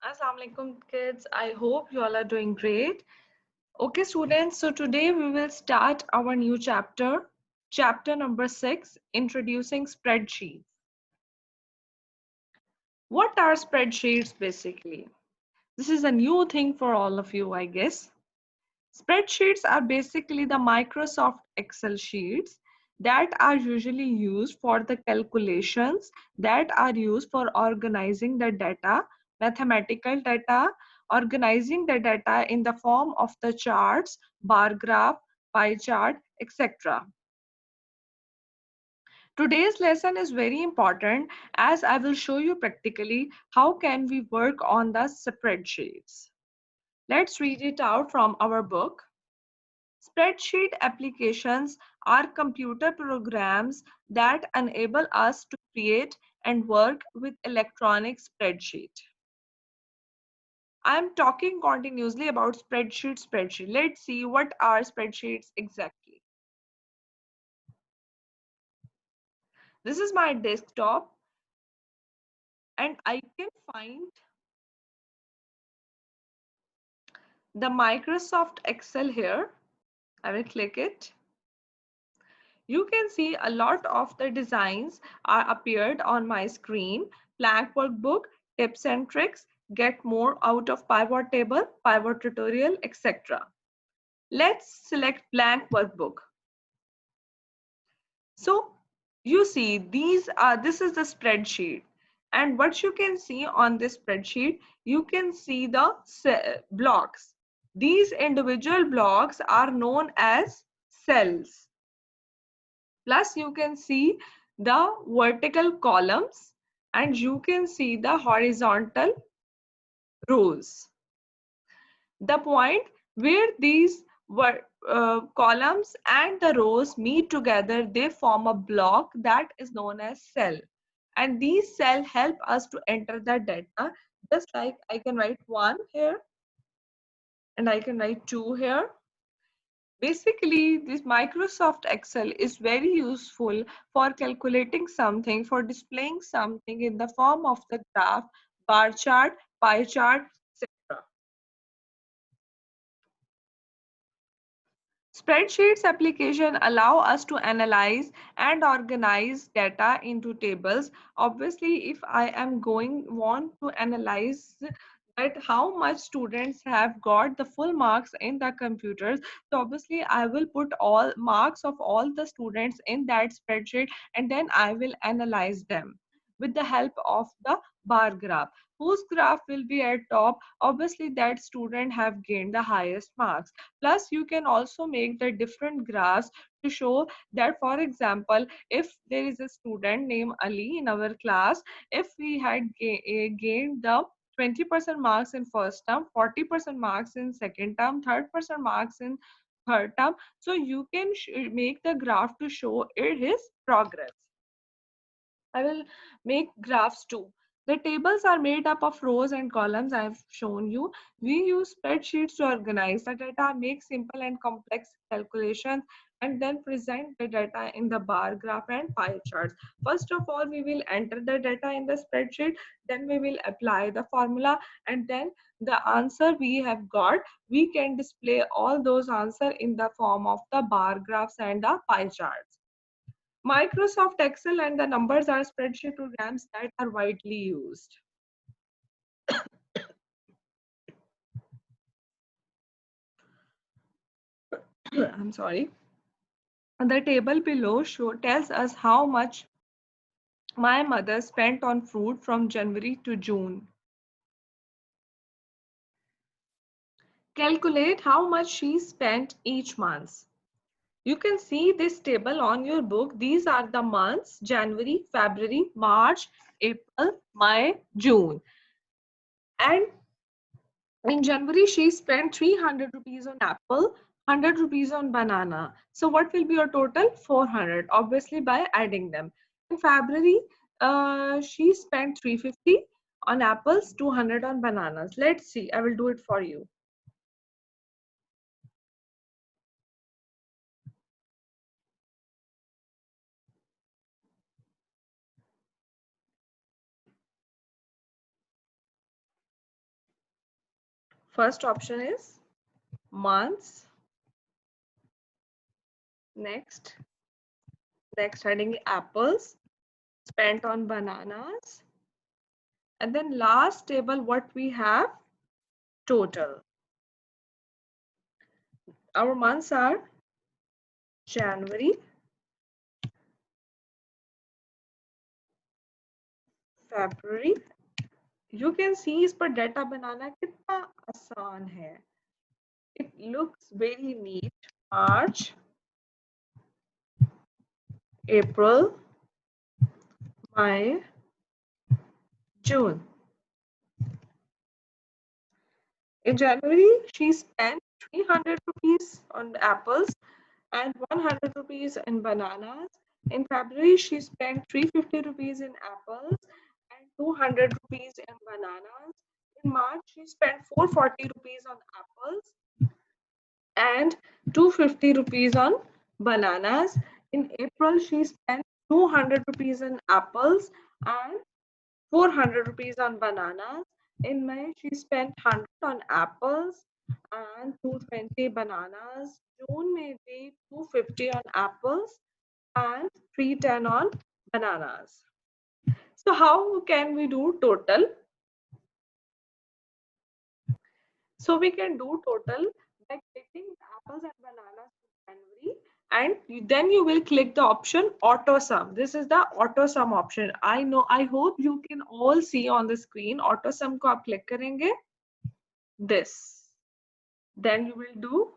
Assalamu alaikum kids. I hope you all are doing great. Okay students, so today we will start our new chapter number 6, introducing spreadsheets. What are spreadsheets basically? This is a new thing for all of you, I guess. Spreadsheets are basically the Microsoft Excel sheets that are usually used for the calculations that are used for organizing the data, mathematical data, organizing the data in the form of the charts, bar graph, pie chart, etc. Today's lesson is very important as I will show you practically how can we work on the spreadsheets. Let's read it out from our book. Spreadsheet applications are computer programs that enable us to create and work with electronic spreadsheet. I am talking continuously about spreadsheet. Let's see what are spreadsheets exactly. This is my desktop and I can find the Microsoft Excel here. I will click it. You can see a lot of the designs are appeared on my screen. Blank workbook, tips and tricks, get more out of pivot table, pivot tutorial, etc. Let's select blank workbook. So you see this is the spreadsheet, and what you can see on this spreadsheet, you can see the blocks. These individual blocks are known as cells. Plus you can see the vertical columns and you can see the horizontal rows. The point where these columns and the rows meet together, they form a block that is known as cell. And these cells help us to enter the data, just like I can write 1 here and I can write 2 here. Basically, this Microsoft Excel is very useful for calculating something, for displaying something in the form of the graph, bar chart, pie chart, etc. Spreadsheets application allow us to analyze and organize data into tables. Obviously, if I am want to analyze that how much students have got the full marks in the computers, so obviously I will put all marks of all the students in that spreadsheet and then I will analyze them with the help of the bar graph. Whose graph will be at top? Obviously that student have gained the highest marks. Plus you can also make the different graphs to show that, for example, if there is a student named Ali in our class, if we had gained the 20% marks in first term, 40% marks in second term, 30% marks in third term, so you can make the graph to show his progress. I will make graphs too. The tables are made up of rows and columns I have shown you. We use spreadsheets to organize the data, make simple and complex calculations, and then present the data in the bar graph and pie charts. First of all, we will enter the data in the spreadsheet, then we will apply the formula, and then the answer we have got, we can display all those answers in the form of the bar graphs and the pie charts. Microsoft Excel and the numbers are spreadsheet programs that are widely used. I'm sorry. The table below tells us how much my mother spent on fruit from January to June. Calculate how much she spent each month. You can see this table on your book. These are the months: January, February, March, April, May, June. And in January, she spent 300 rupees on apple, 100 rupees on banana. So what will be your total? 400, obviously by adding them. In February, she spent 350 on apples, 200 on bananas. Let's see, I will do it for you. First option is months. Next heading apples spent on bananas. And then last table, what we have? Total. Our months are January, February. You can see इस पर data बनाना कितना आसान है. It looks very neat. March, April, May, June. In January, she spent 300 rupees on apples and 100 rupees in bananas. In February, she spent 350 rupees in apples and 200 rupees in bananas. In March, she spent 440 rupees on apples and 250 rupees on bananas. In April, she spent 200 rupees on apples and 400 rupees on bananas. In May, she spent 100 on apples and 220 bananas. June may be 250 on apples and 310 on bananas. So how can we do total? So we can do total by clicking apples and bananas to January, and then you will click the option auto sum. This is the auto sum option. I hope you can all see on the screen. Auto sum को आप click करेंगे this. Then you will do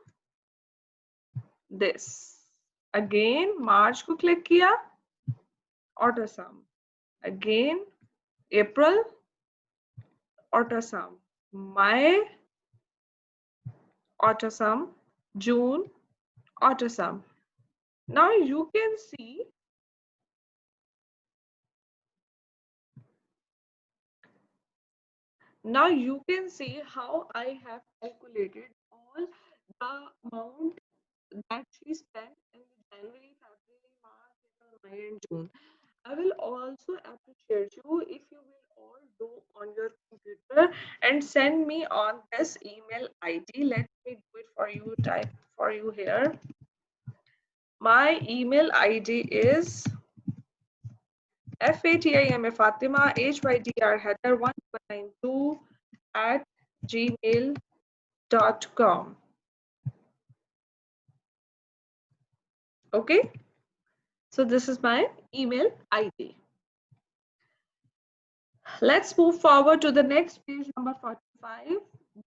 this. Again March को click किया auto sum. Again April auto sum. May auto sum. June auto sum. Now you can see how I have calculated all the amount that she spent in January, February, March, April, May, and June. I will also appreciate you if you will all do on your computer and send me on this email ID. Let me do it for you, type for you here. My email ID is FATIMA Fatima HYDR Heather 1192 at gmail.com. Okay, so this is my email ID. Let's move forward to the next page, number 45.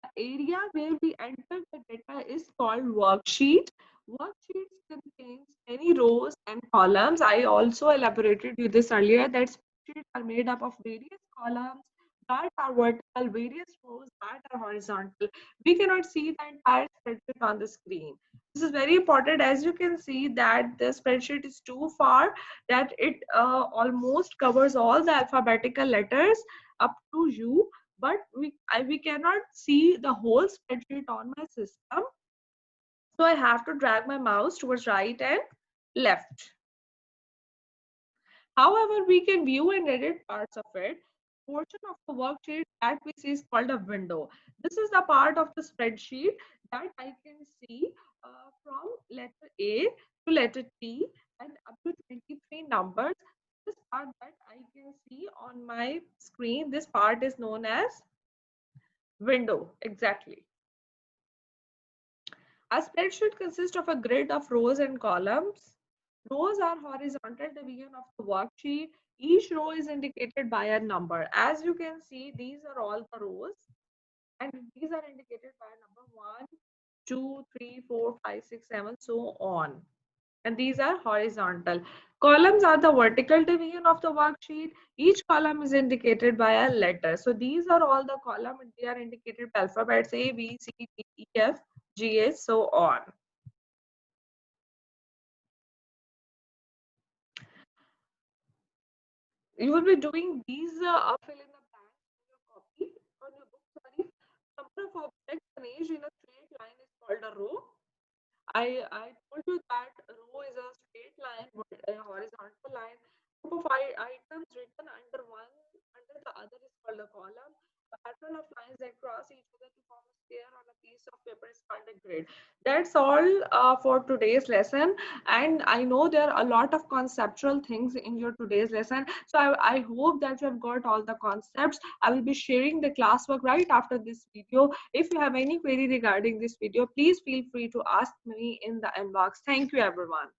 The area where we enter the data is called worksheet. Worksheets contains many rows and columns. I also elaborated you this earlier that spreadsheets are made up of various columns that are vertical, various rows that are horizontal. We cannot see the entire spreadsheet on the screen. This is very important. As you can see that the spreadsheet is too far, that it almost covers all the alphabetical letters up to U, but we cannot see the whole spreadsheet on my system. So I have to drag my mouse towards right and left. However, we can view and edit parts of it. Portion of the worksheet that we see is called a window. This is the part of the spreadsheet that I can see from letter A to letter T and up to 23 numbers. This part that I can see on my screen, this part is known as window. Exactly. A spreadsheet consists of a grid of rows and columns. Rows are horizontal division of the worksheet. Each row is indicated by a number. As you can see, these are all the rows, and these are indicated by number 1, 2, 3, 4, 5, 6, 7, so on. And these are horizontal. Columns are the vertical division of the worksheet. Each column is indicated by a letter. So these are all the columns. They are indicated by alphabets A, B, C, D, E, F, G, H, so on. You will be doing these fill in the blanks on your copy, on your book, sorry. Number of objects arranged in a straight line is called a row. I told you that a row is a straight line, a horizontal line. Group of items written under one, under the other is called a column. A pattern of lines that cross each other to form a square on a piece of paper is called a grid. That's all for today's lesson. And I know there are a lot of conceptual things in your today's lesson. So I hope that you have got all the concepts. I will be sharing the classwork right after this video. If you have any query regarding this video, please feel free to ask me in the inbox. Thank you, everyone.